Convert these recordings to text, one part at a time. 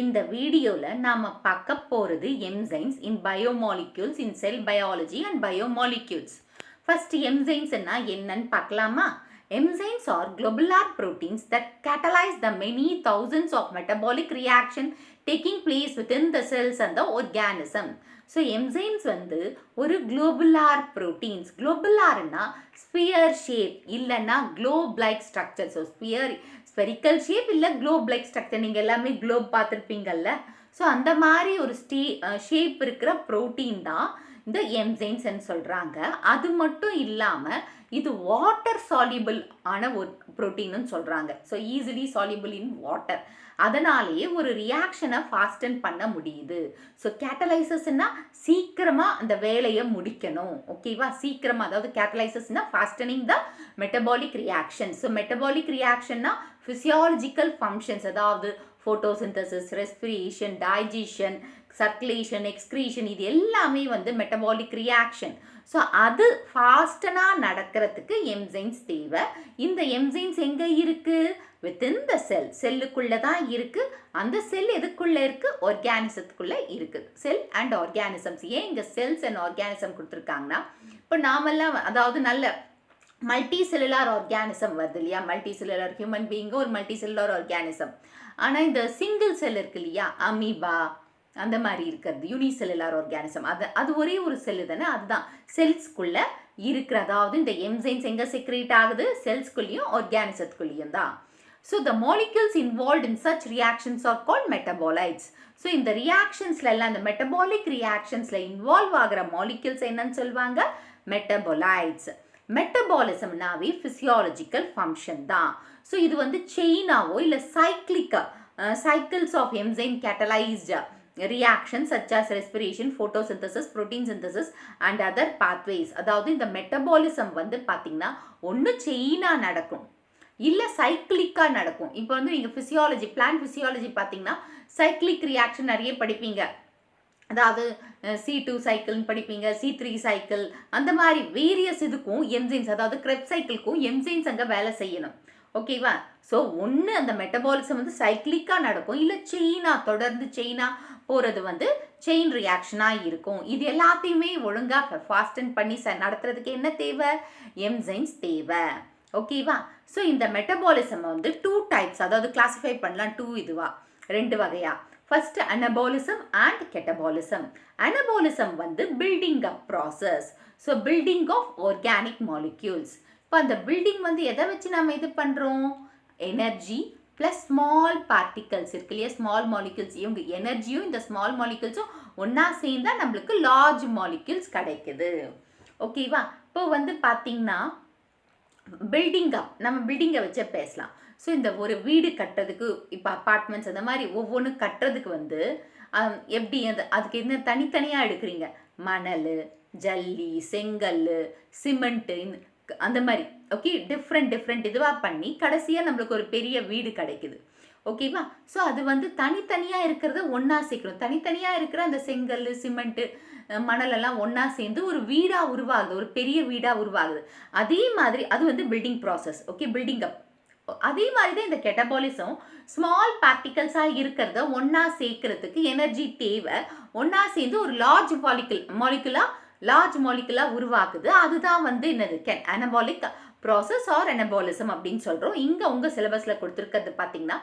இந்த வீடியோல நாம பார்க்க போறது enzymes in biomolecules in cell biology and biomolecules. First என்சைம்ஸ்னா என்னன்னு பார்க்கலாமா? Enzymes are globular proteins that catalyze the many thousands of metabolic reaction taking place within the cells and the organism. So enzymes வந்து ஒரு globular proteins. globularனா sphere shape இல்லனா globe like structure. So spherical shape இல்ல globe like structure. நீங்க எல்லாமே globe பார்த்திருப்பீங்கல்ல. So அந்த மாதிரி ஒரு shape இருக்கிற ப்ரோட்டீன் தான் இந்த என்சைம்ஸ்ன்னு சொல்கிறாங்க. அது மட்டும் இல்லாமல் இது வாட்டர் சால்யூபிள் ஆன ஒரு ப்ரோட்டீன்னு சொல்கிறாங்க. So easily soluble in water. அதனாலேயே ஒரு ரியாக்ஷனை ஃபாஸ்டன் பண்ண முடியுது. ஸோ கேட்டலைசஸ்னா சீக்கிரமாக அந்த வேலையை முடிக்கணும். ஓகேவா? சீக்கிரமாக, அதாவது கேட்டலைசஸ்னா fastening the metabolic reaction. So metabolic ரியாக்ஷன்னா ஃபிசியாலஜிக்கல் ஃபங்க்ஷன்ஸ், அதாவது photosynthesis, respiration, digestion, circulation, excretion, இது எல்லாமே வந்து மெட்டபாலிக் ரியாக்ஷன். ஸோ அது ஃபாஸ்டனாக நடக்கிறதுக்கு என்சைம்ஸ் தேவை. இந்த என்சைம்ஸ் எங்கே இருக்குது? வித்தின் த செல்லுக்குள்ளே தான் இருக்குது. அந்த செல் எதுக்குள்ளே இருக்குது? ஆர்கானிசத்துக்குள்ளே இருக்குது. செல் அண்ட் ஆர்கானிசம்ஸ். ஏன் இங்கே செல்ஸ் அண்ட் ஆர்கானிசம் கொடுத்துருக்காங்கன்னா, இப்போ நாமெல்லாம் அதாவது நல்ல மல்டி செல்லுலார் ஆர்கானிசம் வருது இல்லையா? மல்டி செல்லுலார் ஹியூமன் பீயிங்கும் ஒரு மல்டி செல்லுலார் ஆர்கானிசம். ஆனால் இந்த சிங்கிள் செல் இருக்கு இல்லையா? அமீபா அந்த மாதிரி இருக்கிறது யூனிசெல்லுலார் ஆர்கானிசம். அது ஒரே ஒரு செல்லு தானே, அதுதான் செல்ஸ்குள்ளே இருக்கிற. அதாவது இந்த என்சைம்ஸ் எங்கே செக்ரேட் ஆகுது? செல்ஸ்குள்ளேயும் ஆர்கானிசத்துக்குள்ளேயும் தான். So the molecules involve in such reactions are called metabolites. So இந்த ரியாக்ஷன்ஸ்ல எல்லாம், இந்த மெட்டபாலிக் ரியாக்ஷன்ஸ்ல இன்வால்வ் ஆகிற மாலிக்யூல்ஸ் என்னன்னு சொல்லுவாங்க? மெட்டபாலைட்ஸ். மெட்டபாலிசம்னாவே ஃபிசியாலஜிக்கல் ஃபங்க்ஷன் தான். ஸோ இது வந்து செயினாவோ இல்லை cycles of enzyme catalysed reactions such as respiration, photosynthesis, protein synthesis and other pathways. அதாவது இந்த மெட்டபாலிசம் வந்து பார்த்தீங்கன்னா ஒன்று செயினாக நடக்கும், இல்லை சைக்கிளிக்காக நடக்கும். இப்போ வந்து நீங்கள் ஃபிசியாலஜி, பிளான்ட் ஃபிசியாலஜி பார்த்தீங்கன்னா சைக்கிளிக் ரியாக்ஷன் நிறைய படிப்பீங்க. அதாவது C2 சைக்கிள்னு படிப்பீங்க, C3 சைக்கிள், அந்த மாதிரி வேரியஸ் இதுக்கும் என்சைம்ஸ், அதாவது கிரெப் சைக்கிள்க்கும் என்சைம்ஸ் அங்கே வேலை செய்யணும். ஓகேவா? ஸோ ஒன்று அந்த மெட்டபாலிசம் வந்து சைக்கிளிக்காக நடக்கும், இல்லை தொடர்ந்து செயினாக போகிறது வந்து செயின் ரியாக்ஷனாக இருக்கும். இது எல்லாத்தையுமே ஒழுங்காக ஃபாஸ்டன் பண்ணி நடத்துறதுக்கு என்ன தேவை? என்சைம்ஸ் தேவை. ஓகேவா? ஸோ இந்த மெட்டபாலிசம் வந்து 2 டைப்ஸ், அதாவது கிளாஸிஃபை பண்ணலாம் 2 வகையா. First anabolism and catabolism. Anabolism வந்து building up process. So building of organic molecules. இப்போ அந்த பில்டிங் வந்து எதை வச்சு நம்ம இது பண்ணுறோம்? எனர்ஜி ப்ளஸ் ஸ்மால் பார்ட்டிகல்ஸ் இருக்கு இல்லையா? Small molecules. இவங்க எனர்ஜியும் இந்த ஸ்மால் மாலிக்யூல்ஸும் ஒன்றா சேர்ந்தால் நம்மளுக்கு லார்ஜ் மாலிக்யூல்ஸ் கிடைக்குது. ஓகேவா? இப்போ வந்து பார்த்தீங்கன்னா நம்ம பில்டிங்கை வச்சு பேசலாம். ஸோ இந்த ஒரு வீடு கட்டுறதுக்கு, இப்போ அப்பார்ட்மெண்ட்ஸ் அந்த மாதிரி ஒவ்வொன்று கட்டுறதுக்கு வந்து எப்படி அதுக்கு என்ன தனித்தனியாக எடுக்கிறீங்க? மணல், ஜல்லி, செங்கல், சிமெண்ட்டு, அந்த மாதிரி. ஓகே, டிஃப்ரெண்ட் இதுவாக பண்ணி கடைசியாக நம்மளுக்கு ஒரு பெரிய வீடு கிடைக்குது. ஓகேவா? ஸோ அது வந்து தனித்தனியாக இருக்கிறத ஒன்றா சேர்க்கணும். தனித்தனியாக இருக்கிற அந்த செங்கல், சிமெண்ட்டு, மணலெல்லாம் ஒன்றா சேர்ந்து ஒரு வீடாக உருவாகுது, ஒரு பெரிய வீடாக உருவாகுது. அதே மாதிரி அது வந்து building process. Okay, building up. அதே மாதிரி தான் இந்த கெட்டபாலிசம் ஸ்மால் பார்ட்டிகல்ஸாக இருக்கிறத ஒன்றா சேர்க்கறதுக்கு எனர்ஜி தேவை. ஒன்றா சேர்ந்து ஒரு லார்ஜ் மாலிகுலாக உருவாக்குது. அதுதான் வந்து என்னது? அனபாலிக் ப்ராசஸ் ஆர் அனபாலிசம் அப்படின்னு சொல்கிறோம். இங்கே உங்கள் சிலபஸில் கொடுத்துருக்கிறது பார்த்தீங்கன்னா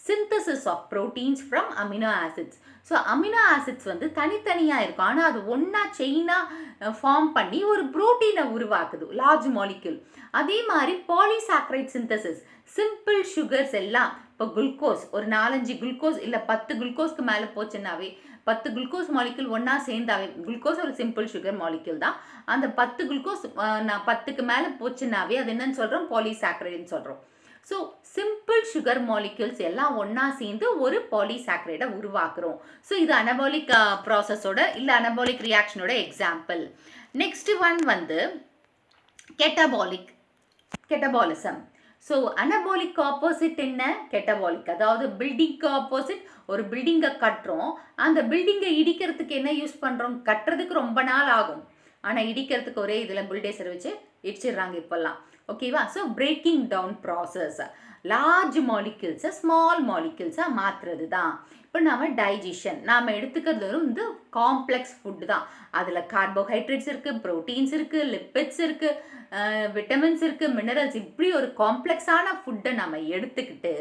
synthesis of proteins from amino acids. So amino acids வந்து தனித்தனியாக இருக்கும், ஆனால் அது ஒன்றா செயினாக ஃபார்ம் பண்ணி ஒரு ப்ரோட்டீனை உருவாக்குது, லார்ஜ் மாலிக்யூல். அதே மாதிரி பாலிசாக்கரைட் சிந்தசிஸ், சிம்பிள் சுகர்ஸ் எல்லாம். இப்போ குளுக்கோஸ், ஒரு 4-5 குளுக்கோஸ் இல்லை 10 குளுக்கோஸ்க்கு மேலே போச்சுன்னாவே, 10 குளுக்கோஸ் மாலிக்யூல் ஒன்றா சேர்ந்தாவே, குளுக்கோஸ் ஒரு சிம்பிள் சுகர் மாலிக்யூல் தான். அந்த 10 குளுக்கோஸ் 10க்கு மேலே போச்சுன்னாவே அது என்னன்னு சொல்கிறோம்? பாலிசாக்கரைடுன்னு சொல்கிறோம். ஸோ சிம்பிள் சுகர் மாலிக்யூல்ஸ் எல்லாம் ஒன்றா சேர்ந்து ஒரு பாலிசாக்கரைடை உருவாக்குறோம். ஸோ இது அனபாலிக் ப்ராசஸோட இல்லை அனபாலிக் ரியாக்ஷனோட எக்ஸாம்பிள். நெக்ஸ்ட் ஒன் வந்து கெட்டபாலிசம். ஸோ அனபாலிக் ஆப்போசிட் என்ன? கெட்டபாலிக். அதாவது பில்டிங்க்கு ஆப்போசிட். ஒரு பில்டிங்கை கட்டுறோம், அந்த பில்டிங்கை இடிக்கிறதுக்கு என்ன யூஸ் பண்ணுறோம்? கட்டுறதுக்கு ரொம்ப நாள் ஆகும், ஆனால் இடிக்கிறதுக்கு ஒரே இதில் புல்டேசர் வச்சு இடிச்சிடுறாங்க இப்போல்லாம். ஓகேவா? So breaking down process. Large மாலிக்யூல்ஸை ஸ்மால் மாலிக்யூல்ஸாக மாற்றுறது தான். இப்போ நம்ம டைஜஷன் நாம் எடுத்துக்கிறது வந்து காம்ப்ளெக்ஸ் ஃபுட்டு தான். அதில் கார்போஹைட்ரேட்ஸ் இருக்குது, ப்ரோட்டீன்ஸ் இருக்குது, லிப்பிட்ஸ் இருக்குது, விட்டமின்ஸ் இருக்குது, மினரல்ஸ், இப்படி ஒரு காம்ப்ளெக்ஸான ஃபுட்டை நம்ம எடுத்துக்கிட்டு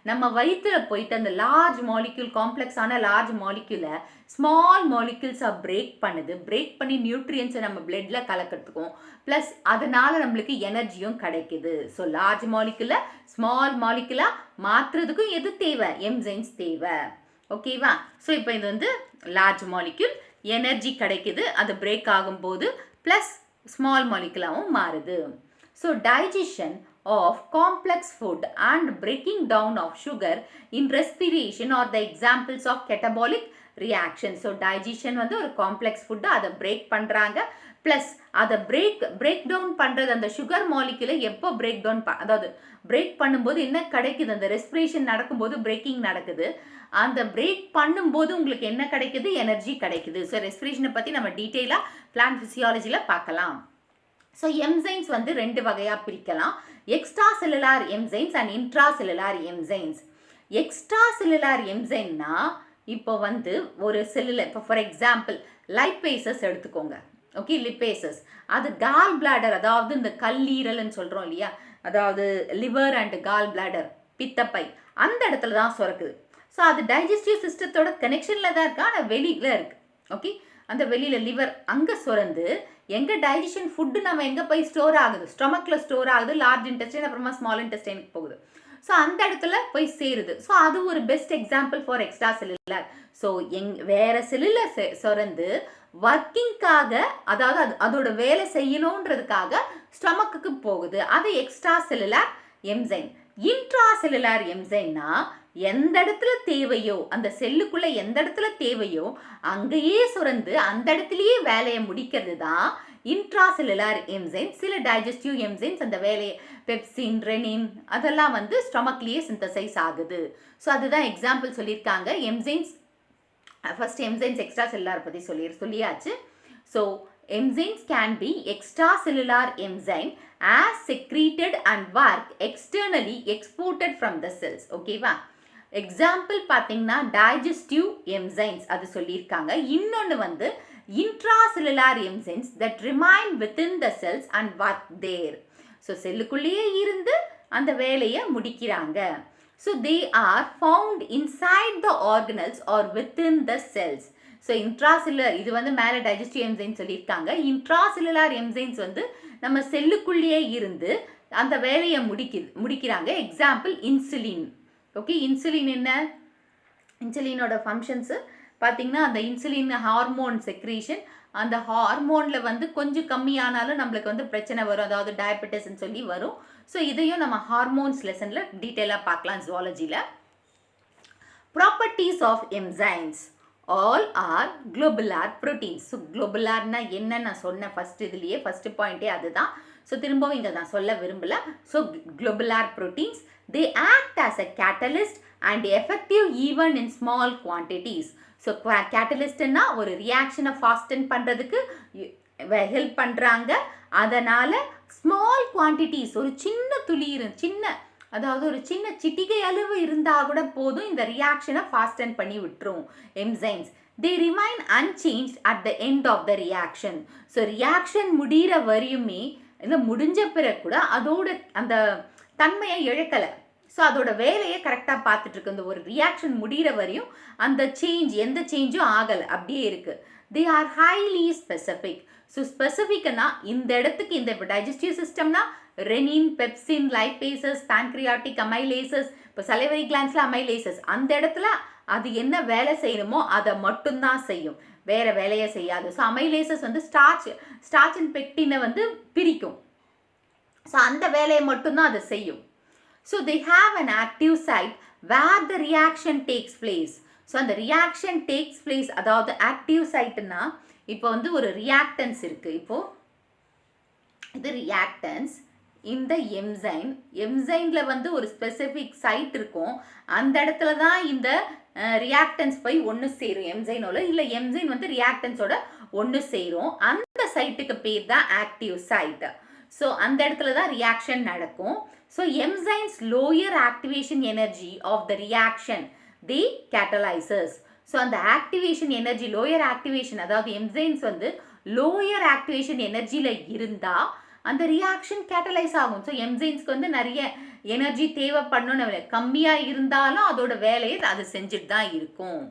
நம்ம வயிற்றில் போயிட்டு அந்த லார்ஜ் மாலிக்யூல், காம்ப்ளெக்ஸான லார்ஜ் மாலிக்யூலை ஸ்மால் மாலிக்யூல்ஸாக பிரேக் பண்ணி நியூட்ரியன்ஸை நம்ம பிளட்டில் கலக்கிறதுக்கும் ப்ளஸ் அதனால் நம்மளுக்கு எனர்ஜியும் கிடைக்குது. ஸோ லார்ஜ் மாலிக்யூலை ஸ்மால் மாலிக்யூலாக மாற்றுறதுக்கும் எது தேவை? என்சைம்ஸ் தேவை. ஓகேவா? ஸோ இப்போ இது வந்து லார்ஜ் மாலிக்யூல், எனர்ஜி கிடைக்குது, அது பிரேக் ஆகும்போது ப்ளஸ் ஸ்மால் மாலிக்யூலாகவும் மாறுது. So digestion of complex food and breaking down of sugar in respiration are the examples of catabolic reaction. So digestion வந்து ஒரு complex food, அதை break பண்றாங்க, plus அதை break down பண்றது அந்த sugar molecule எப்போ break down அதாவது break பண்ணும்போது என்ன கிடைக்குது? அந்த respiration நடக்கும்போது breaking நடக்குது, அந்த break பண்ணும்போது உங்களுக்கு என்ன கிடைக்குது? எனர்ஜி கிடைக்குது. ஸோ ரெஸ்பிரேஷனை பற்றி நம்ம டீட்டெயிலாக பிளான்ட் ஃபிசியாலஜியில் பார்க்கலாம். ஸோ என்சைம்ஸ் வந்து ரெண்டு வகையாக பிரிக்கலாம். Extracellular enzymes and intracellular enzymes. Extracellular என்சைம்னா இப்போ வந்து ஒரு செல்லில் இப்போ ஃபார் எக்ஸாம்பிள் லைப்பேசஸ் எடுத்துக்கோங்க. ஓகே, லிப்பேசஸ் அது கால் பிளாடர், அதாவது இந்த கல்லீரல்னு சொல்கிறோம் இல்லையா, அதாவது லிவர் அண்ட் கால் பிளாடர், பித்தப்பை, அந்த இடத்துல தான் சுரக்குது. ஸோ அது டைஜஸ்டிவ் சிஸ்டத்தோட கனெக்ஷனில் தான் இருக்கா, ஆனால் வெளியில் இருக்குது. ஓகே, அந்த வெளியில் லிவர் அங்கே சுரந்து எங்கே டைஜஷன் ஃபுட்டு நம்ம எங்கே போய் ஸ்டோர் ஆகுது? ஸ்டொமக்கில் ஸ்டோர் ஆகுது, லார்ஜ் இன்டெஸ்டைன் அப்புறமா ஸ்மால் இன்டெஸ்டைனுக்கு போகுது. ஸோ அந்த இடத்துல போய் சேருது. ஸோ அது ஒரு best example for extra cellular. So வேறு செல்லில் சுரந்து ஒர்க்கிங்காக, அதாவது அதோட வேலை செய்யணுன்றதுக்காக ஸ்டொமக்குக்கு போகுது, அது extracellular enzyme. Intracellular என்சைம்னா எந்த இடத்துல தேவையோ, அந்த செல்லுக்குள்ளே எந்த இடத்துல தேவையோ அங்கேயே சுரந்து அந்த இடத்துலையே வேலையை முடிக்கிறது தான் இன்ட்ரா செல்லுலார் என்சைம். சில டைஜஸ்டிவ் என்சைம்ஸ் அந்த வேலையை பெப்சின், ரெனின் அதெல்லாம் வந்து ஸ்டொமக்லேயே சிந்தசைஸ் ஆகுது. ஸோ அதுதான் எக்ஸாம்பிள் சொல்லியிருக்காங்க. Enzymes first enzymes extra cellular பற்றி சொல்லியாச்சு. So enzymes can be extracellular enzyme as secreted and work externally exported from the cells. ஓகேவா? எக்ஸாம்பிள் பார்த்தீங்கன்னா டைஜஸ்டிவ் என்சைம்ஸ் அது சொல்லியிருக்காங்க. இன்னொன்று வந்து intracellular enzymes that remain within the cells and work there. So செல்லுக்குள்ளேயே இருந்து அந்த வேலையை முடிக்கிறாங்க. So they are found inside the organelles or within the cells. So intracellular இது வந்து மேலே டைஜஸ்டிவ் என்சைம்ஸ் சொல்லியிருக்காங்க. இன்ட்ராசெல்லுலார் என்சைம்ஸ் வந்து நம்ம செல்லுக்குள்ளேயே இருந்து அந்த வேலையை முடிக்கிறாங்க. Example insulin. ஓகே, இன்சுலின் என்ன? இன்சுலினோட ஃபங்க்ஷன்ஸு பார்த்திங்கன்னா அந்த இன்சுலின் ஹார்மோன் செக்ரீஷன், அந்த ஹார்மோனில் வந்து கொஞ்சம் கம்மியானாலும் நம்மளுக்கு வந்து பிரச்சனை வரும், அதாவது டயபெட்டிஸ்ன்னு சொல்லி வரும். ஸோ இதையும் நம்ம ஹார்மோன்ஸ் லெசனில் டீட்டெயிலாக பார்க்கலாம் ஜுவாலஜியில். Properties of enzymes. All are globular proteins. So குளோபுலார்னா என்ன நான் சொன்னேன் ஃபஸ்ட் இதுலேயே, ஃபஸ்ட்டு பாயிண்ட்டே அதுதான். ஸோ திரும்பவும் இங்கே நான் சொல்ல விரும்பல. So globular proteins they act as a catalyst and effective even in small quantities. So கேட்டலிஸ்ட்னா ஒரு ரியாக்ஷனை ஃபாஸ்டன் பண்ணுறதுக்கு ஹெல்ப் பண்ணுறாங்க. அதனால் ஸ்மால் குவான்டிட்டிஸ், ஒரு சின்ன துளி அதாவது ஒரு சின்ன சிட்டிகை அளவு இருந்தால் கூட போதும் இந்த ரியாக்ஷனை ஃபாஸ்டன் பண்ணி விட்டுரும் enzymes. they remain unchanged at the end of the reaction. So reaction முடிகிற வரையுமே, இல்லை முடிஞ்ச பிறகு கூட அதோட அந்த தன்மையை இழக்கலை. ஸோ அதோட வேலையை கரெக்டாக பார்த்துட்ருக்கு. இந்த ஒரு ரியாக்ஷன் முடிகிற வரையும் அந்த எந்த சேஞ்சும் ஆகலை, அப்படியே இருக்குது. They are highly specific. So ஸ்பெசிஃபிக்னா இந்த இடத்துக்கு இந்த டைஜஸ்டிவ் சிஸ்டம்னா renin, pepsin, lipases, pancreatic amylases, இப்போ சலைவரி கிளான்ஸில் அமைலேசஸ், அந்த இடத்துல அது என்ன வேலை செய்யணுமோ அதை மட்டும்தான் செய்யும், வேறு வேலையை செய்யாது. ஸோ அமைலேசஸ் வந்து ஸ்டார்ச் அண்ட் பெக்டினை வந்து பிரிக்கும். ஸோ அந்த வேலையை மட்டும்தான் அதை செய்யும். So they have an active site where the reaction takes place. So அந்த ரியாக்ஷன் டேக்ஸ் பிளேஸ், அதாவது ஆக்டிவ் சைட்டுன்னா இப்போ வந்து ஒரு ரியாக்டன்ஸ் இருக்குது. இப்போது இது ரியாக்டன்ஸ், இந்த எம்சைனில் வந்து ஒரு ஸ்பெசிஃபிக் சைட் இருக்கும், அந்த இடத்துல தான் இந்த ரியாக்டன்ஸ் போய் ஒன்று சேரும் எம்சைனோட, இல்லை எம்சைன் வந்து ரியாக்டன்ஸோட ஒன்று சேரும். அந்த சைட்டுக்கு பேர் தான் ஆக்டிவ் சைட். ஸோ அந்த இடத்துல தான் ரியாக்ஷன் நடக்கும். So enzymes lower activation energy of the reaction the catalysers. ஸோ அந்த ஆக்டிவேஷன் எனர்ஜி லோயர் ஆக்டிவேஷன், அதாவது என்சைம்ஸ் வந்து லோயர் ஆக்டிவேஷன் எனர்ஜியில் இருந்தால் அந்த ரியாக்ஷன் கேட்டலைஸ் ஆகும். ஸோ என்சைம்ஸ்க்கு வந்து நிறைய எனர்ஜி தேவைப்படணும்னு கம்மியாக இருந்தாலும் அதோட வேலையை அது செஞ்சுட்டு தான் இருக்கும்.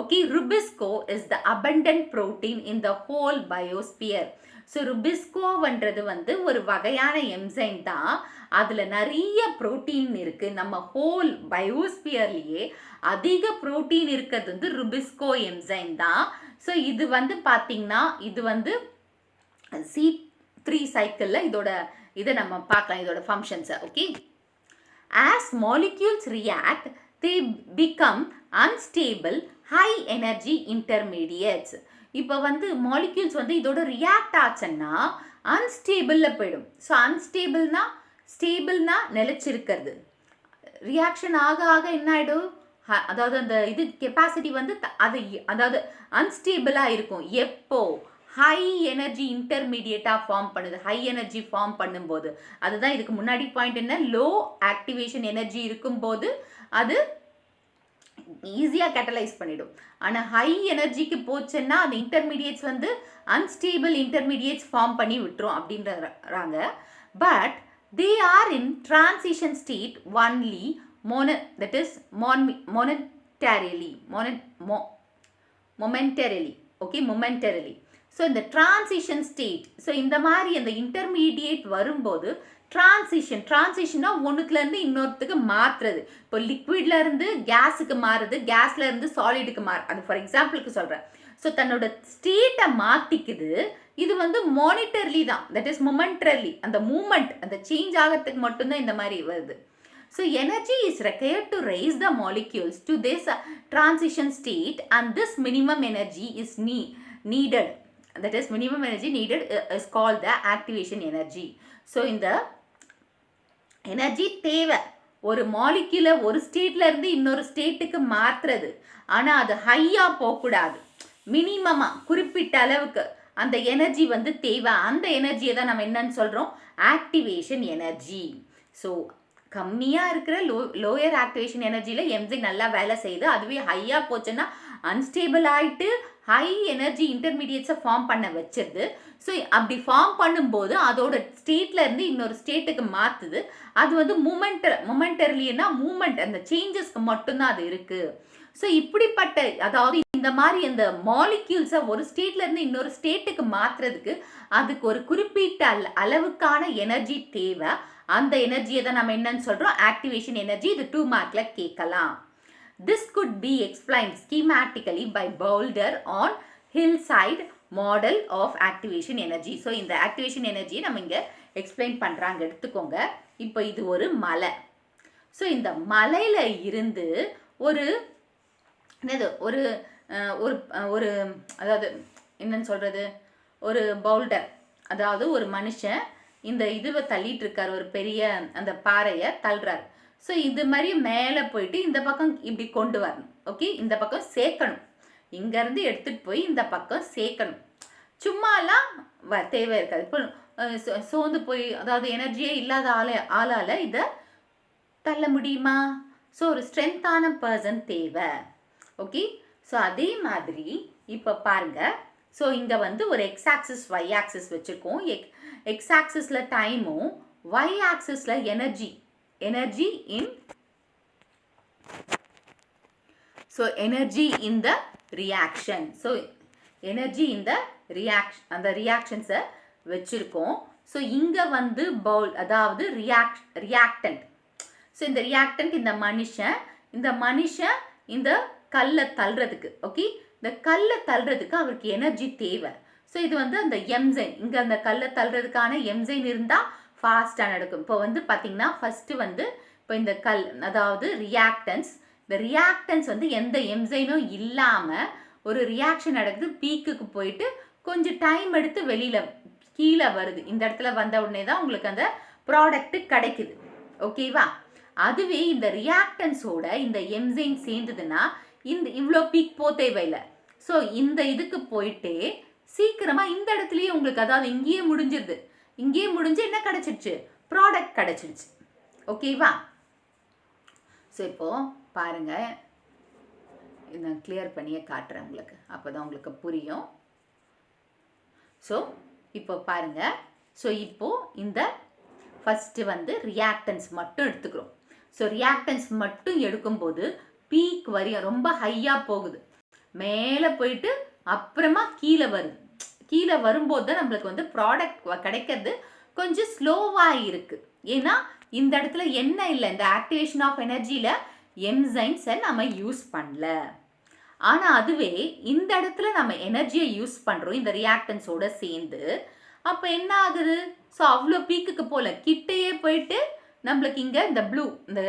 Okay, rubisco is the abundant protein in the whole biosphere. ஸோ ருபிஸ்கோன்றது வந்து ஒரு வகையான என்சைம் தான். அதில் நிறைய ப்ரோட்டீன் இருக்குது. நம்ம ஹோல் பயோஸ்பியர்லேயே அதிக ப்ரோட்டீன் இருக்கிறது வந்து ருபிஸ்கோ என்சைம் தான். ஸோ இது வந்து பார்த்திங்கன்னா இது வந்து C3 சைக்கிளில் இதை நம்ம பார்க்கலாம், இதோட ஃபங்க்ஷன்ஸை. Okay, as molecules react they become unstable high energy intermediates. இப்போ வந்து மாலிக்யூல்ஸ் வந்து இதோட ரியாக்ட் ஆச்சுன்னா அன்ஸ்டேபிளில் போயிடும். ஸோ ஸ்டேபிள்னா நிலைச்சிருக்கிறது. ரியாக்ஷன் ஆக ஆக என்ன ஆகிடும், அதாவது அந்த கெப்பாசிட்டி வந்து அதாவது அன்ஸ்டேபிளாக இருக்கும். எப்போ ஹை எனர்ஜி இன்டர்மீடியட்டாக ஃபார்ம் பண்ணுது, ஹை எனர்ஜி ஃபார்ம் பண்ணும்போது. அதுதான் இதுக்கு முன்னாடி பாயிண்ட் என்ன, லோ ஆக்டிவேஷன் எனர்ஜி இருக்கும்போது அது ஈஸியாக கேட்டலைஸ் பண்ணிடும். ஆனால் ஹை எனர்ஜிக்கு போச்சுன்னா அந்த இன்டர்மீடியேட்ஸ் வந்து அன்ஸ்டேபிள் இன்டர்மீடியேட்ஸ் ஃபார்ம் பண்ணி விட்டுரும் அப்படின்றாங்க. But they are in transition state only that is momentarily. Okay, momentarily. So இந்த டிரான்சிஷன் ஸ்டேட், ஸோ இந்த மாதிரி அந்த இன்டர்மீடியேட் வரும்போது டிரான்சிஷன்னா ஒன்றுத்துலேருந்து இன்னொருத்துக்கு மாற்றுறது. இப்போ லிக்விட்லேருந்து கேஸுக்கு மாறுது, கேஸ்லேருந்து சாலிடுக்கு அது ஃபார் எக்ஸாம்பிளுக்கு சொல்கிறேன். ஸோ தன்னோட ஸ்டேட்டை மாற்றிக்குது. இது வந்து மானிட்டர்லி தான், தட் இஸ் மொமெண்டரலி. அந்த மூமெண்ட், அந்த சேஞ்ச் ஆகிறதுக்கு மட்டும்தான் இந்த மாதிரி வருது. So energy is required to raise the molecules to this transition state, and this minimum energy is needed. That is minimum energy needed is called the activation energy. So இந்த energy தேவை ஒரு மாலிக்யூலை ஒரு ஸ்டேட்ல இருந்து இன்னொரு ஸ்டேட்டுக்கு மாற்றுறது. ஆனால் அது ஹையாக போகக்கூடாது, மினிமமாக குறிப்பிட்ட அளவுக்கு அந்த எனர்ஜி வந்து தேவை. அந்த எனர்ஜியை தான் நம்ம என்னன்னு சொல்கிறோம், ஆக்டிவேஷன் எனர்ஜி. ஸோ கம்மியாக இருக்கிற லோயர் ஆக்டிவேஷன் எனர்ஜியில் என்சைம் நல்லா வேலை செய்யுது. அதுவே ஹையாக போச்சுன்னா அன்ஸ்டேபிள் ஆகிட்டு ஹை எனர்ஜி இன்டர்மீடியட்ஸை ஃபார்ம் பண்ண வச்சிருது. ஸோ அப்படி ஃபார்ம் பண்ணும்போது அதோட ஸ்டேட்லேருந்து இன்னொரு ஸ்டேட்டுக்கு மாற்றுது. அது வந்து மொமெண்டர்லின்னா மூமெண்ட், அந்த சேஞ்சஸ்க்கு மட்டும்தான் அது இருக்குது. ஸோ இப்படிப்பட்ட, அதாவது இந்த மாதிரி அந்த மாலிக்யூல்ஸை ஒரு ஸ்டேட்லேருந்து இன்னொரு ஸ்டேட்டுக்கு மாற்றுறதுக்கு அதுக்கு ஒரு குறிப்பிட்ட அளவுக்கான எனர்ஜி தேவை. அந்த எனர்ஜியை தான் நம்ம என்னன்னு சொல்கிறோம், ஆக்டிவேஷன் எனர்ஜி. இது 2 மார்க்கில் கேட்கலாம். This could be explained schematically by Boulder on hillside model of activation energy. So இந்த ஆக்டிவேஷன் எனர்ஜியை நம்ம இங்கே எக்ஸ்பிளைன் பண்ணுறாங்க, எடுத்துக்கோங்க. இப்போ இது ஒரு மலை. ஸோ இந்த மலையில் இருந்து ஒரு அதாவது என்னன்னு சொல்கிறது, ஒரு பவுல்டர், அதாவது ஒரு மனுஷன் இந்த இதுவை தள்ளிட்டு இருக்கார், ஒரு பெரிய அந்த பாறையை தள்ளுறாரு. ஸோ இது மாதிரி மேலே போயிட்டு இந்த பக்கம் இப்படி கொண்டு வரணும். ஓகே, இந்த பக்கம் சேர்க்கணும், இங்கேருந்து எடுத்துகிட்டு போய் இந்த பக்கம் சேர்க்கணும். சும்மாலாம் தேவை இருக்காது. இப்போ சோர்ந்து போய், அதாவது எனர்ஜியே இல்லாத ஆளால் இதை தள்ள முடியுமா? ஸோ ஒரு ஸ்ட்ரென்த்தான பர்சன் தேவை. ஓகே, ஸோ அதே மாதிரி இப்போ பாருங்கள். ஸோ இங்கே வந்து ஒரு எக்ஸ் ஆக்சிஸ் ஒய் ஆக்சிஸ் வச்சுருக்கோம். எக்ஸ் ஆக்சிஸில் டைமும் ஒய் ஆக்சிஸில் energy in energy in the reaction. So energy in the reaction, அந்த ரியாக்ஷன்ஸை வச்சுருக்கோம். ஸோ இங்கே வந்து அதாவது ரியாக்டன்ட். ஸோ இந்த ரியாக்டன்ட் இந்த மனுஷன் இந்த கல்லை தள்ளுறதுக்கு, ஓகே, இந்த கல்லை தள்ளுறதுக்கு அவருக்கு எனர்ஜி தேவை. ஸோ இது வந்து அந்த என்சைம், இங்கே அந்த கல்லை தள்ளுறதுக்கான என்சைம் இருந்தால் ஃபாஸ்ட்டாக நடக்கும். இப்போ வந்து பார்த்திங்கன்னா ஃபஸ்ட்டு வந்து இப்போ இந்த அதாவது இந்த ரியாக்டன்ஸ் வந்து எந்த என்சைமும் இல்லாமல் ஒரு ரியாக்ஷன் நடக்குது, பீக்குக்கு போயிட்டு கொஞ்சம் டைம் எடுத்து வெளியில் கீழே வருது. இந்த இடத்துல வந்த உடனே தான் உங்களுக்கு அந்த ப்ராடக்ட்டு கிடைக்குது. ஓகேவா? அதுவே இந்த ரியாக்டன்ஸோட இந்த என்சைம் சேர்ந்ததுன்னா இவ்வளோ பீக் தேவையில்லை. ஸோ இந்த இதுக்கு போயிட்டு சீக்கிரமாக இந்த இடத்துலையே உங்களுக்கு, அதாவது இங்கேயே முடிஞ்சிருது. இங்கே முடிஞ்சு என்ன கிடச்சிடுச்சு, ப்ராடக்ட் கிடச்சிடுச்சு. ஓகேவா? ஸோ இப்போது பாருங்கள், நான் கிளியர் பண்ணியே காட்டுறேன் உங்களுக்கு, அப்போ தான் உங்களுக்கு புரியும். ஸோ இப்போ பாருங்கள், ஸோ இப்போது இந்த ஃபஸ்ட்டு வந்து ரியாக்டன்ஸ் மட்டும் எடுத்துக்கிறோம். ஸோ ரியாக்டன்ஸ் மட்டும் எடுக்கும்போது பீக் வரையும் ரொம்ப ஹையாக போகுது, மேலே போயிட்டு அப்புறமா கீழே வருது. கீழே வரும்போது தான் நம்மளுக்கு வந்து ப்ராடக்ட் கிடைக்கிறது கொஞ்சம் ஸ்லோவாக இருக்குது. ஏன்னா இந்த இடத்துல என்ன இல்லை, இந்த ஆக்டிவேஷன் ஆஃப் எனர்ஜியில் என்சைம்ஸை நம்ம யூஸ் பண்ணல. ஆனால் அதுவே இந்த இடத்துல நம்ம எனர்ஜியை யூஸ் பண்ணுறோம் இந்த ரியாக்டன்ஸோடு சேர்ந்து. அப்போ என்ன ஆகுது, ஸோ அவ்வளோ பீக்குக்கு போகல, கிட்டையே போயிட்டு நம்மளுக்கு இங்கே இந்த ப்ளூ இந்த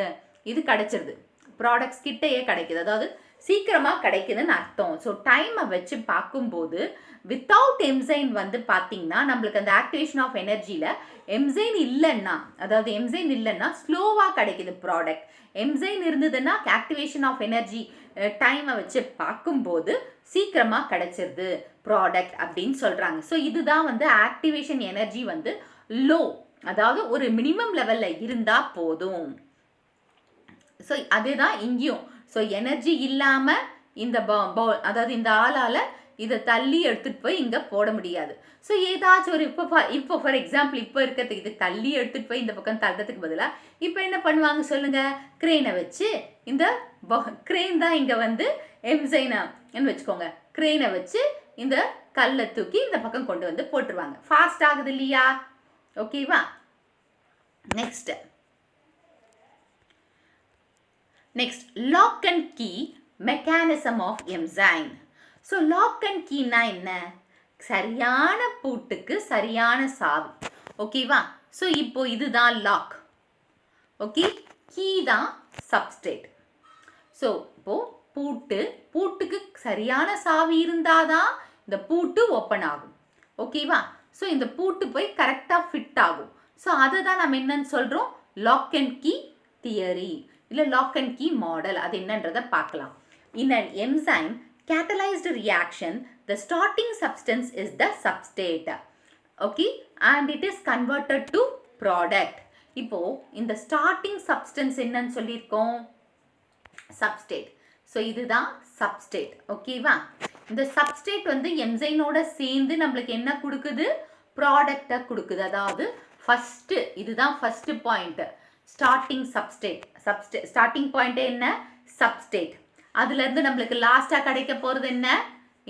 இது கிடச்சிருது, ப்ராடக்ட்ஸ் கிட்டையே கிடைக்குது, அதாவது சீக்கிரமாக கிடைக்குதுன்னு அர்த்தம். ஸோ டைமை வச்சு பார்க்கும்போது வித்தவுட் என்சைம் வந்து பார்த்திங்கன்னா நம்மளுக்கு அந்த ஆக்டிவேஷன் ஆஃப் எனர்ஜியில் என்சைம் இல்லைன்னா, அதாவது என்சைம் இல்லைன்னா ஸ்லோவாக கிடைக்குது ப்ராடக்ட். என்சைம் இருந்ததுன்னா ஆக்டிவேஷன் ஆஃப் எனர்ஜி டைமை வச்சு பார்க்கும்போது சீக்கிரமாக கிடைச்சிருது ப்ராடக்ட் அப்படின்னு சொல்கிறாங்க. ஸோ இதுதான் வந்து ஆக்டிவேஷன் எனர்ஜி வந்து லோ, அதாவது ஒரு மினிமம் லெவலில் இருந்தால் போதும். ஸோ அதுதான் இங்கேயும். ஸோ எனர்ஜி இல்லாமல் இந்த அதாவது இந்த ஆளால் இதை தள்ளி எடுத்துகிட்டு போய் இங்கே போட முடியாது. ஸோ ஏதாச்சும் ஒரு இப்போ ஃபார் எக்ஸாம்பிள் இப்போ இருக்கிறதுக்கு இது தள்ளி எடுத்துகிட்டு போய் இந்த பக்கம் தள்ளுறதுக்கு பதிலாக இப்போ என்ன பண்ணுவாங்க சொல்லுங்கள், க்ரெயினை வச்சு இந்த க்ரெயின் தான் இங்கே வந்து என்சைம்னு வச்சுக்கோங்க, க்ரெயினை வச்சு இந்த கல்லை தூக்கி இந்த பக்கம் கொண்டு வந்து போட்டுருவாங்க. ஃபாஸ்ட் ஆகுது இல்லையா? ஓகேவா? Next lock and key mechanism of enzyme. So lock and கீனா என்ன, சரியான பூட்டுக்கு சரியான சாவி. ஓகேவா? ஸோ இப்போ இதுதான் லாக், ஓகே, கீ தான் சப்ஸ்ட்ரேட். ஸோ இப்போது பூட்டுக்கு சரியான சாவி இருந்தால் தான் இந்த பூட்டு ஓப்பன் ஆகும். ஓகேவா? ஸோ இந்த பூட்டு போய் கரெக்டாக ஃபிட் ஆகும். ஸோ அதை தான் நம்ம என்னன்னு சொல்கிறோம், லாக் அண்ட் கீ தியரி இல்லை லாக் அண்ட் கீ மாடல். அது என்னன்றதை பார்க்கலாம். In an enzyme catalyzed reaction, the starting substance is the substrate, okay, and it is converted to product. இப்போ இந்த ஸ்டார்டிங் சப்ஸ்டன்ஸ் என்னன்னு சொல்லியிருக்கோம், சப்ஸ்டேட். ஸோ இதுதான் சப்ஸ்டேட். ஓகேவா? இந்த சப்ஸ்டேட் வந்து என்சைனோட சேர்ந்து நம்மளுக்கு என்ன கொடுக்குது, ப்ராடக்டை கொடுக்குது. அதாவது ஃபஸ்ட்டு இதுதான் first point, starting substate. Starting point என்ன, சப்ஸ்டேட். அதுலேருந்து நம்மளுக்கு லாஸ்ட்டாக கிடைக்க போகிறது என்ன,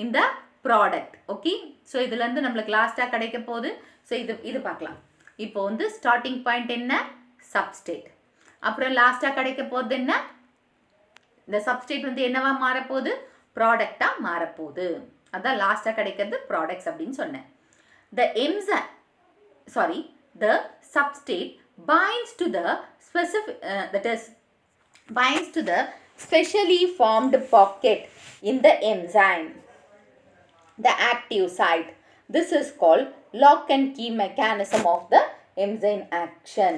இந்த ப்ராடக்ட். ஓகே, ஸோ இதுலேருந்து நம்மளுக்கு லாஸ்ட்டாக கிடைக்க போகுது. ஸோ இது பார்க்கலாம். இப்போ வந்து ஸ்டார்டிங் பாயிண்ட் என்ன, சப்ஸ்டேட். அப்புறம் லாஸ்ட்டாக கிடைக்க போகிறது என்ன, இந்த சப்ஸ்டேட் வந்து என்னவா மாறப்போகுது, ப்ராடக்டாக மாறப்போகுது. அதான் லாஸ்ட்டாக கிடைக்கிறது ப்ராடக்ட்ஸ் அப்படின்னு சொன்னேன். The substrate binds to the specially formed pocket in the enzyme, the active site. This is called lock and key mechanism of the enzyme action.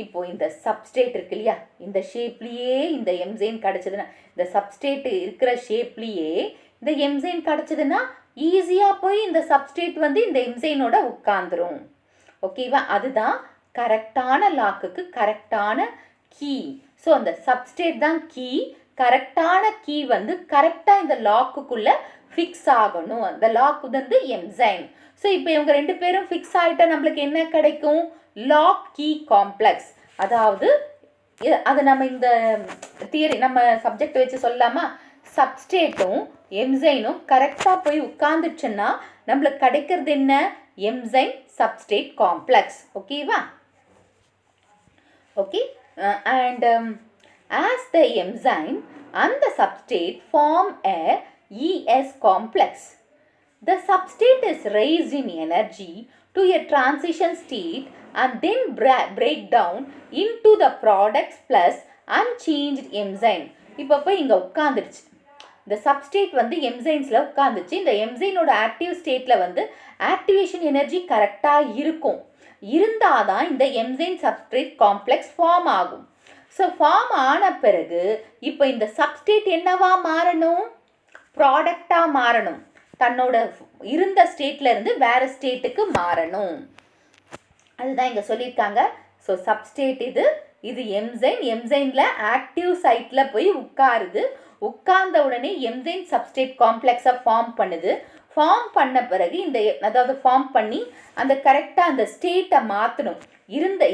இப்போ இந்த சப்ஸ்டேட் இருக்கு இல்லையா, இந்த ஷேப்லேயே இந்த என்சைம் கிடச்சதுன்னா, இந்த சப்ஸ்டேட் இருக்கிற ஷேப்லேயே இந்த என்சைம் கிடச்சதுன்னா ஈஸியாக போய் இந்த சப்ஸ்டேட் வந்து இந்த என்சைனோட உட்காந்துரும். ஓகேவா? அதுதான் கரெக்டான லாக்குக்கு கரெக்டான கீ. ஸோ அந்த சப்ஸ்டேட் தான் கீ. கரெக்டான கீ வந்து கரெக்டாக இந்த லாக்குக்குள்ளே ஃபிக்ஸ் ஆகணும். அந்த லாக் வந்து என்சைம். ஸோ இப்போ இவங்க ரெண்டு பேரும் ஃபிக்ஸ் ஆகிட்டா நம்மளுக்கு என்ன கிடைக்கும், லாக் கீ காம்ப்ளெக்ஸ். அதாவது அது நம்ம இந்த தியரி நம்ம சப்ஜெக்ட் வச்சு சொல்லாமா, சப்ஸ்டேட்டும் என்சைனும் கரெக்டாக போய் உட்காந்துச்சுன்னா நம்மளுக்கு கிடைக்கிறது என்ன, என்சைம் சப்ஸ்டேட் காம்ப்ளெக்ஸ். ஓகேவா? Okay, and as the enzyme and the substrate form a ES complex, the substrate is raised in energy to a transition state and then break down into the products plus unchanged enzyme. இப்போ போய் இங்கே உட்காந்துருச்சு, இந்த substate வந்து என்சைம்ஸில் உட்காந்துச்சு. இந்த என்சைனோட active ஸ்டேட்டில் வந்து activation energy கரெக்டாக இருக்கும். இருந்தால் தான் இந்த என்சைம் சப்ஸ்ட்ரேட் காம்ப்ளெக்ஸ் ஃபார்ம் ஆகும். ஸோ ஃபார்ம் ஆன பிறகு இப்போ இந்த சப்ஸ்டேட் என்னவா மாறணும், ப்ராடக்டாக மாறணும். தன்னோட இருந்த ஸ்டேட்லேருந்து வேறு ஸ்டேட்டுக்கு மாறணும். அதுதான் இங்கே சொல்லியிருக்காங்க. ஸோ சப்ஸ்டேட் இது எம்சைன். எம்சைனில் ஆக்டிவ் சைட்டில் போய் உட்காருது. உட்கார்ந்த உடனே எம்சைன் சப்ஸ்டேட் காம்ப்ளெக்ஸை ஃபார்ம் பண்ணுது. ஃபார்ம் பண்ண பிறகு அதாவது ஃபார்ம் பண்ணி அந்த கரெக்டாக அந்த ஸ்டேட்டை மாற்றணும்.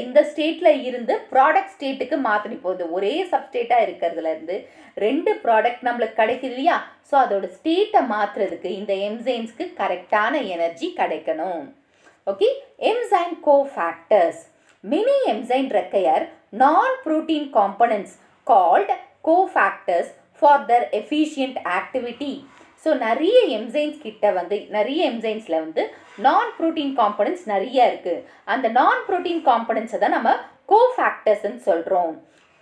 இந்த ஸ்டேட்டில் இருந்து ப்ராடக்ட் ஸ்டேட்டுக்கு மாற்றணும். போகுது ஒரே சப்ஸ்டேட்டாக இருக்கிறதுலேருந்து 2 ப்ராடக்ட் நம்மளுக்கு கிடைக்குது இல்லையா? ஸோ அதோட ஸ்டேட்டை மாற்றுறதுக்கு இந்த எம்சைன்ஸ்க்கு கரெக்டான எனர்ஜி கிடைக்கணும். Okay, enzyme cofactors. Many enzymes require non-protein components called cofactors for their efficient activity. So நிறைய எம்சைன்ஸ் கிட்ட நிறைய எம்சைன்ஸில் நான்-ப்ரோட்டீன் காம்பனன்ட்ஸ் நிறைய இருக்குது. அந்த நான்-ப்ரோட்டீன் காம்பனன்ட்ஸை தான் நம்ம கோஃபேக்டர்ஸ்ன்னு சொல்கிறோம்.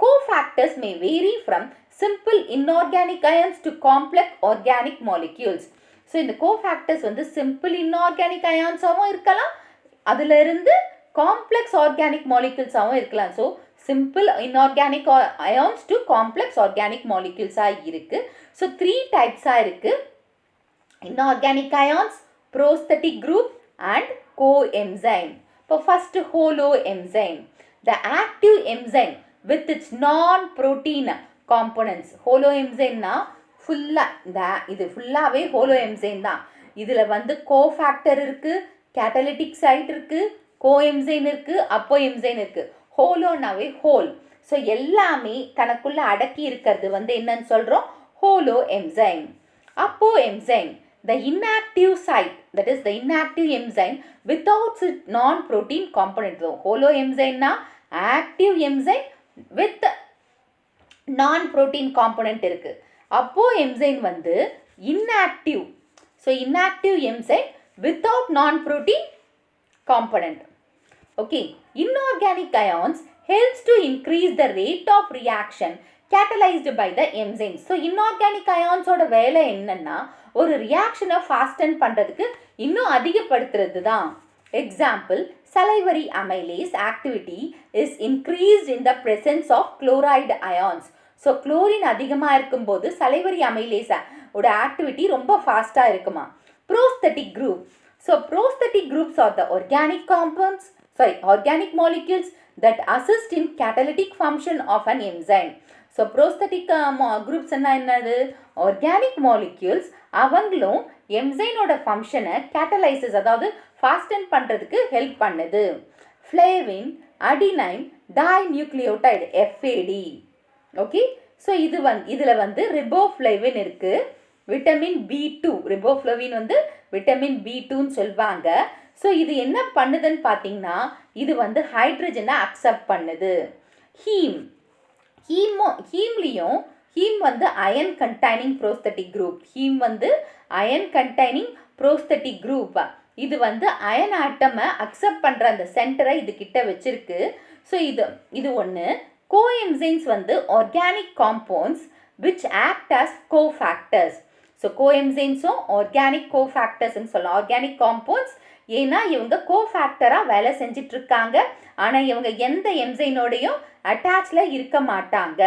Cofactors may vary from simple inorganic ions to complex organic molecules. So இந்த கோஃபேக்டர்ஸ் சிம்பிள் இன்ஆர்கானிக் அயான்ஸாகவும் இருக்கலாம், அதிலிருந்து காம்ப்ளெக்ஸ் ஆர்கானிக் மாலிக்யூல்ஸாகவும் இருக்கலாம். So simple inorganic ions to complex organic மாலிக்யூல்ஸாக இருக்குது. ஸோ 3 டைப்ஸாக இருக்குது: inorganic ions, prosthetic group and coenzyme. இப்போ first holoenzyme, the active enzyme with its non protein components. Holo என்சைம்னா இது ஃபுல்லாகவே ஹோலோ என்சைம் தான். இதில் கோஃபேக்டர் இருக்குது, கேட்டலிட்டிக் சைட் இருக்குது, கோஎன்சைம் இருக்குது, அப்போ என்சைம் இருக்குது. ஹோலோனாவே ஹோல். ஸோ எல்லாமே தனக்குள்ளே அடக்கி இருக்கிறது என்னன்னு சொல்கிறோம்? Hollow enzyme. அப்போ enzyme, the inactive site, that is the inactive enzyme without its non-protein component. So holo enzyme na active enzyme with non-protein component இருக்கு. அப்போ enzyme inactive. So inactive enzyme without non-protein component. Okay, inorganic ions helps to increase the rate of reaction catalyzed by the enzymes. So inorganic ions ஓட வேலை என்னன்னா ஒரு ரியாக்ஷனை fasten பண்ணுறதுக்கு இன்னும் அதிகப்படுத்துறது தான். Example, salivary amylase activity is increased in the presence of chloride ions. So chlorine அதிகமாக இருக்கும்போது salivary amylase ஓட ஆக்டிவிட்டி ரொம்ப ஃபாஸ்ட்டாக இருக்குமா. prosthetic group. So prosthetic groups are the organic molecules that assist in catalytic function of an enzyme. So prosthetic groups என்னது? Organic molecules. அவங்களும் என்சைனோட ஃபங்க்ஷனை கேட்டலைசஸ், அதாவது ஃபாஸ்டன் பண்ணுறதுக்கு ஹெல்ப் பண்ணுது. ஃப்ளேவின், adenine dinucleotide, FAD. Okay, so இதில் ரிபோஃப்ளேவின் இருக்குது, விட்டமின் B2. ரிபோஃப்ளேவின் விட்டமின் B2ன்னு சொல்லுவாங்க. So இது என்ன பண்ணுதுன்னு பார்த்தீங்கன்னா இது ஹைட்ரஜனை அக்செப்ட் பண்ணுது. Haem iron containing prosthetic group. Haem iron containing prosthetic group. இது அயன் ஆட்டமை அக்செப்ட் பண்ணுற அந்த சென்டரை இது கிட்ட வச்சிருக்கு. ஸோ இது ஒன்று. Coenzymes organic compounds which act as cofactors. So கோஎன்சைம்ஸும் ஆர்கானிக் கோஃபேக்டர்ஸ்ன்னு சொல்லலாம். ஆர்கானிக் காம்பவுண்ட்ஸ் ஏன்னா இவங்க கோஃபேக்டராக வேலை செஞ்சிட்ருக்காங்க, ஆனால் இவங்க எந்த என்சைனோடையும் அட்டாச்சில் இருக்க மாட்டாங்க.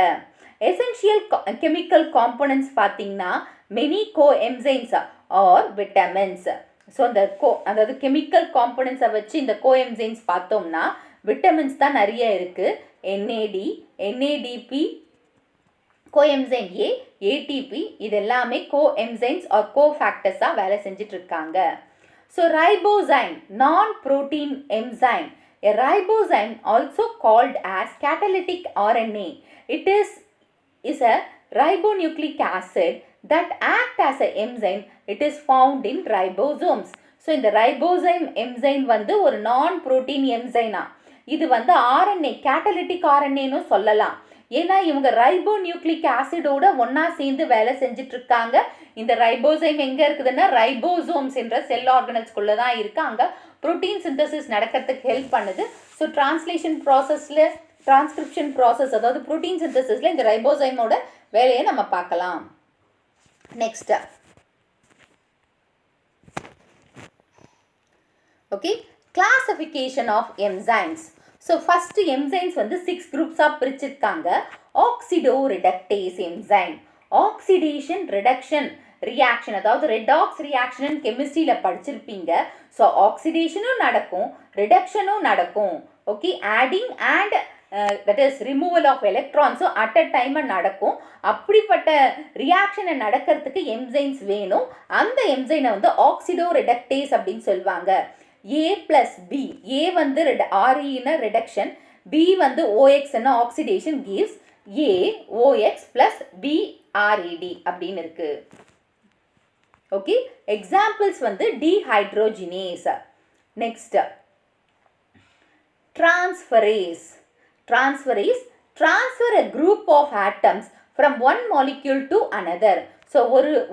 எசென்ஷியல் கெமிக்கல் காம்பனன்ட்ஸ் பார்த்தீங்கன்னா மெனி கோஎன்சைம்ஸ் ஆர் விட்டமின்ஸ். ஸோ அதாவது கெமிக்கல் காம்பனன்ட்ஸை வச்சு இந்த கோஎன்சைம்ஸ் பார்த்தோம்னா விட்டமின்ஸ் தான் நிறைய இருக்குது. NAD, NADP, coenzyme A, ATP, இது எல்லாமே கோஎன்சைம்ஸ் ஆர் கோஃபேக்டர்ஸாக வேலை செஞ்சிட்ருக்காங்க. So ribozyme, non-protein enzyme. A ribozyme also called as catalytic RNA. It is a ribonucleic acid that act as a enzyme. It is found in ribosomes. So இந்த ரைபோசைம் enzyme ஒரு non-protein enzyme. இது RNA, catalytic RNAன்னு சொல்லலாம். ஏன்னா இவங்க ரைபோநியூக்ளிக் ஆசிடோட ஒன்றா சேர்ந்து வேலை செஞ்சிட்ருக்காங்க. இந்த ரைபோசைம் எங்கே இருக்குதுன்னா ரைபோசோம்ஸ் என்ற செல் ஆர்கனல்ஸ்குள்ளே தான் இருக்குது. அங்கே ப்ரோட்டீன் சிந்தசிஸ் நடக்கிறதுக்கு ஹெல்ப் பண்ணுது. ஸோ டிரான்ஸ்கிரிப்ஷன் ப்ராசஸ், அதாவது ப்ரோட்டீன் சிந்தசிஸில் இந்த ரைபோசைமோட வேலையை நம்ம பார்க்கலாம். Next, okay, classification of enzymes. So first enzymes 6 குரூப்ஸாக பிரிச்சிருக்காங்க. Oxidoreductase enzyme, oxidation reduction reaction, அதாவது ரெடாக்ஸ் ரியாக்ஷன் கெமிஸ்ட்ரியில் படிச்சிருப்பீங்க. ஸோ ஆக்சிடேஷனும் நடக்கும், ரிடக்ஷனும் நடக்கும். Okay, adding and that is removal of எலக்ட்ரான்ஸும் அட் அ டைம் நடக்கும். அப்படிப்பட்ட ரியாக்ஷனை நடக்கிறதுக்கு என்சைம்ஸ் வேணும். அந்த என்சைமை வந்து ஆக்சிடோ ரிடக்டேஸ் அப்படின்னு சொல்லுவாங்க. ஏ ப்ளஸ் பி, ஏ வந்து ஆர்இன்னா ரிடக்ஷன், பி வந்து ஓஎக்ஸ்னா ஆக்சிடேஷன் கிவ்ஸ் ஏ ஓஎக்ஸ் ப்ளஸ் பி ஆர்இடி அப்படின்னு இருக்கு. ஓகே, எக்ஸாம்பிள்ஸ் வந்து dehydrogenase. Next transferase. Transferase transfer a group of atoms from one molecule to another. So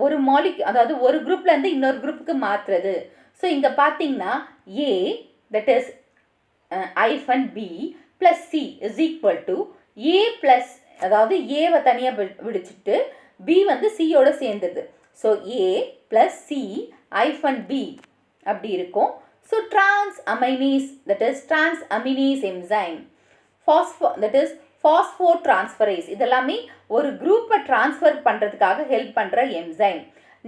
ஒரு மாலிக்யூல், அதாவது ஒரு குரூப்லேருந்து இன்னொரு குரூப்புக்கு மாற்றுறது. ஸோ இங்கே பார்த்தீங்கன்னா A that is hyphen B plus C is equal to A plus, அதாவது ஏவை தனியாக விடிச்சிட்டு பி வந்து சியோட சேர்ந்தது. So A plus C hyphen B அப்படி இருக்கும். So transaminase, that is transaminase enzyme, that is phosphotransferase, இதெல்லாமே ஒரு குரூப்பை ட்ரான்ஸ்ஃபர் பண்ணுறதுக்காக ஹெல்ப் பண்ணுற enzyme.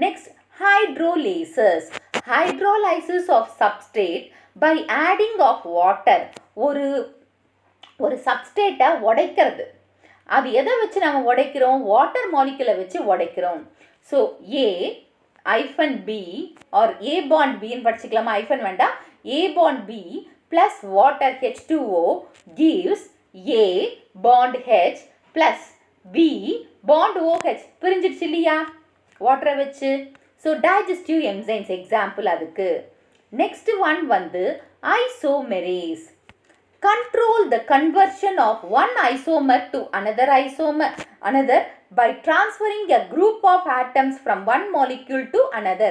Next hydrolases. Hydrolysis of substrate by adding of water. ஒரு சப்ஸ்ட்ரேட்டை உடைக்கிறது. அது எதை வச்சு நம்ம உடைக்கிறோம்? வாட்டர் மாலிகுலை வச்சு உடைக்கிறோம். So A hyphen B or A bond பின்னு படிச்சுக்கலாமா? ஐஃபன் வேண்டாம், A bond B plus water H2O gives A bond H plus B bond OH. பிரிஞ்சிடுச்சு இல்லையா வாட்டரை வச்சு? ஸோ டைஜஸ்டிவ் என்சைம்ஸ் எக்ஸாம்பிள் அதுக்கு. நெக்ஸ்ட் ஒன் வந்து isomerase. Control the conversion of one isomer to another by transferring a group of atoms from one molecule to another.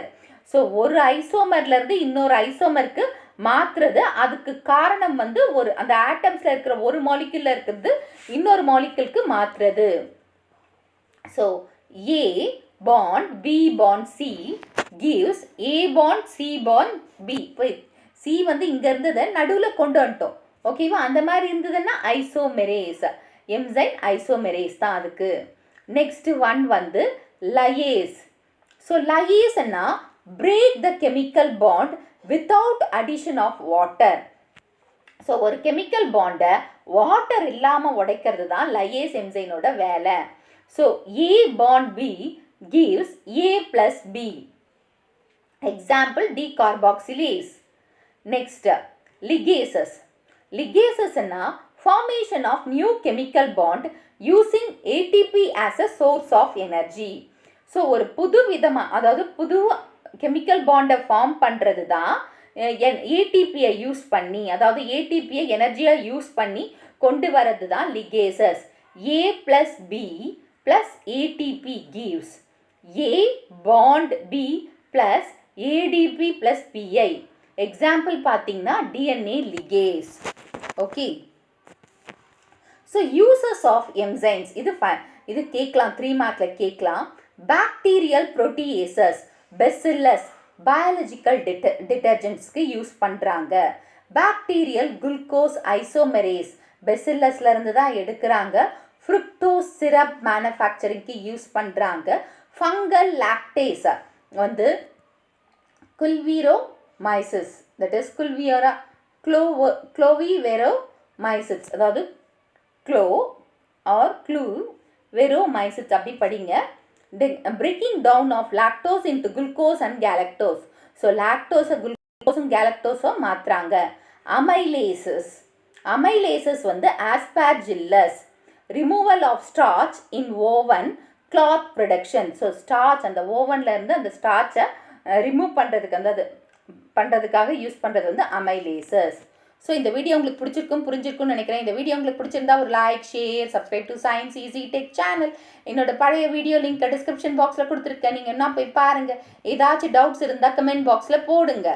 So ஒரு ஐசோமர்லேருந்து இன்னொரு ஐசோமருக்கு மாற்றுறது. அதுக்கு காரணம் வந்து அந்த ஆட்டம்ஸில் இருக்கிற ஒரு மாலிக்யூலில் இருக்கிறது இன்னொரு மாலிக்யூலுக்கு மாற்றுறது. So A bond B bond C gives A bond C bond B. இப்போ சி வந்து இங்கே இருந்ததை நடுவில் கொண்டு வந்துட்டோம். ஓகேவா? அந்த மாதிரி இருந்ததுன்னா ஐசோமெரேஸ் என்சைம், ஐசோமெரேஸ் தான் அதுக்கு. நெக்ஸ்ட் ஒன் வந்து லையேஸ். ஸோ லையேஸ்னா break the chemical bond without addition of water. So ஒரு கெமிக்கல் பாண்டை வாட்டர் இல்லாமல் உடைக்கிறது தான் லையேஸ் என்சைனோட வேலை. So A bond B gives A plus B. Example decarboxylase. Next ligases. லிகேசஸ்னா formation of new chemical bond using ATP as a source of energy. So ஒரு புது விதமாக, அதாவது புது கெமிக்கல் பாண்டை ஃபார்ம் பண்ணுறது தான் ஏடிபியை யூஸ் பண்ணி, அதாவது ஏடிபியை எனர்ஜியாக யூஸ் பண்ணி கொண்டு வரது தான் ligases. A plus B plus ATP gives A bond B plus ADP plus Pi. Example பார்த்தீங்கன்னா DNA ligase. Okay, so uses of enzymes இது கேட்கலாம், 3 மார்க்கில் கேட்கலாம். பாக்டீரியல் ப்ரோட்டியேசஸ், பெசில்லஸ் பயாலஜிக்கல் டிட்டர்ஜென்ட்ஸ்க்கு யூஸ் பண்ணுறாங்க. பாக்டீரியல் குளுக்கோஸ் ஐசோமெரேஸ் பெசில்லஸ்லேருந்து தான் எடுக்கிறாங்க. ஃப்ருக்டோஸ் சிரப் மேனுஃபேக்சரிங்க்கு யூஸ் பண்ணுறாங்க. ஃபங்கல் லாக்டேஸ் வந்து குல்வீரோமைசிஸ், தட் இஸ் க்ளோவிவேரோமைசிஸ், அதாவது க்ளோ ஆர் க்ளூவேரோமைசிஸ் அப்படி படிங்க. Breaking down of lactose into glucose and galactose. So லாக்டோஸை குளுக்கோஸும் கேலக்டோஸும் மாற்றுறாங்க. அமைலேசஸ் வந்து aspergillus. Removal of starch in woven cloth production. So starch அந்த ஓவனில் இருந்து அந்த ஸ்டார்ச்சை ரிமூவ் பண்ணுறதுக்காக யூஸ் பண்ணுறது வந்து அமைலேசஸ். ஸோ இந்த வீடியோ உங்களுக்கு புரிஞ்சிருக்கும்னு நினைக்கிறேன். இந்த வீடியோ உங்களுக்கு பிடிச்சிருந்தா ஒரு like, share, subscribe to science easy tech channel. என்னோட பழைய வீடியோ லிங்க் டிஸ்கிரிப்ஷன் பாக்ஸில் கொடுத்துருக்கேன். நீங்கள் என்ன போய் பாருங்கள். ஏதாச்சும் டவுட்ஸ் இருந்தால் கமெண்ட் பாக்ஸில் போடுங்க.